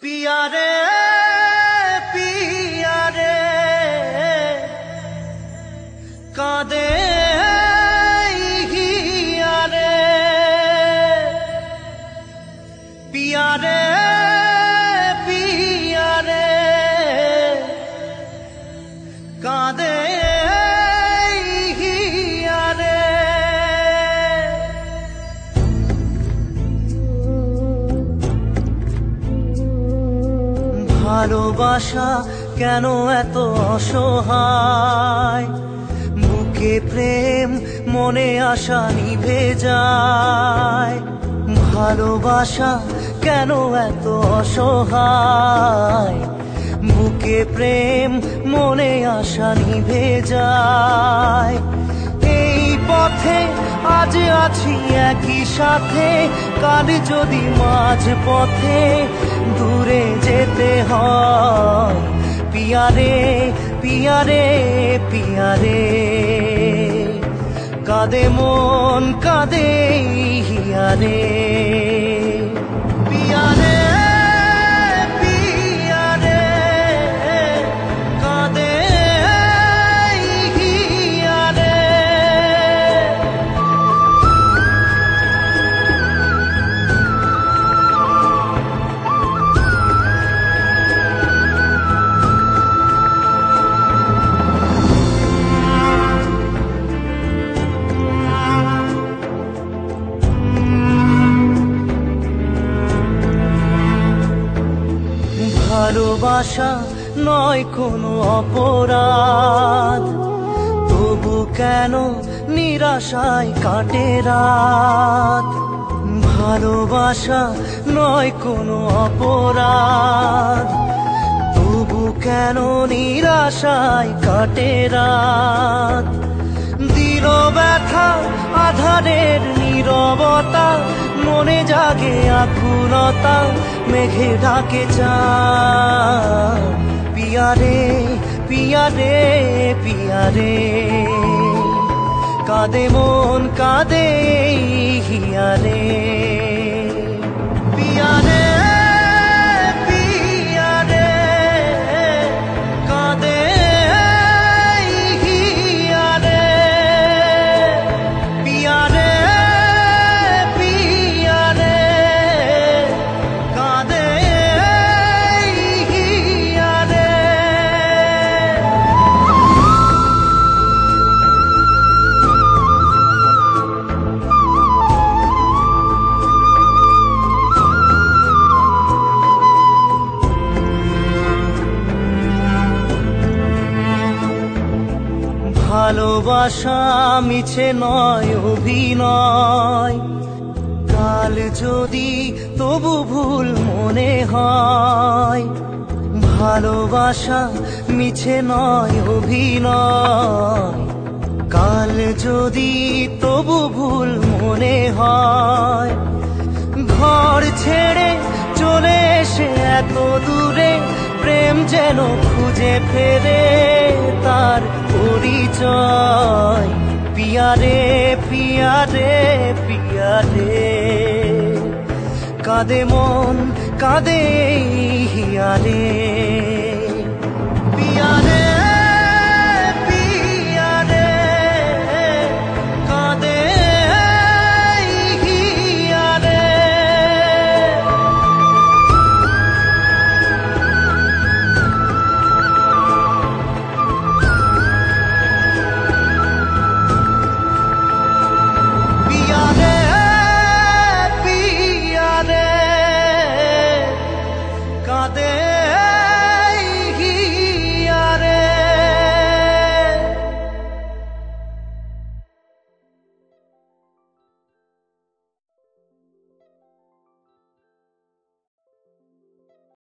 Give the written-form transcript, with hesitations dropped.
पिया रे पिया रे कादे हिया रे पिया रे पिया रे कादे हिया रे ভালোবাসা কেন এত অসহায় বুকে প্রেম মনে আশা নিভে যায় ভালোবাসা কেন এত অসহায় বুকে প্রেম মনে আশা নিভে যায় এই পথে আজ আছি একই সাথে কাল যদি মাঝ পথে দূরে যেতে হয় পিয়া রে পিয়া রে পিয়া রে কাঁদে মন কাঁদে হিয়া রে পিয়া রে পিয়া রে কাঁদে হিয়া রে ভালোবাসা নয় কোনো অপরাধ তবু কেন নিরাশায় কাটে রাত ভালোবাসা নয় কোনো অপরাধ তবু কেন নিরাশায় কাটে রাত দিল ব্যথা আধারের নীরবতা মনে জাগে আকুলতা মেঘে ঢাকে চাঁদ পিয়া রে পিয়া রে পিয়া রে কাঁদে মন কাঁদে হিয়া রে পিয়া রে পিয়া রে কাঁদে হিয়া রে পিয়া রে পিয়া রে কাঁদে হিয়া রে ভালোবাসা মিছে নয় অভিনয় কাল যদি তবু ভুল মনে হয় ভালোবাসা মিছে নয় অভিনয় কাল যদি তবু ভুল মনে হয় ঘর ছেড়ে চলে এসে এত দূরে প্রেম যেন খুঁজে ফেরে তার পরিচয় পিয়া রে পিয়া রে পিয়া রে কাঁদে মন কাঁদে হিয়া রে পিয়া রে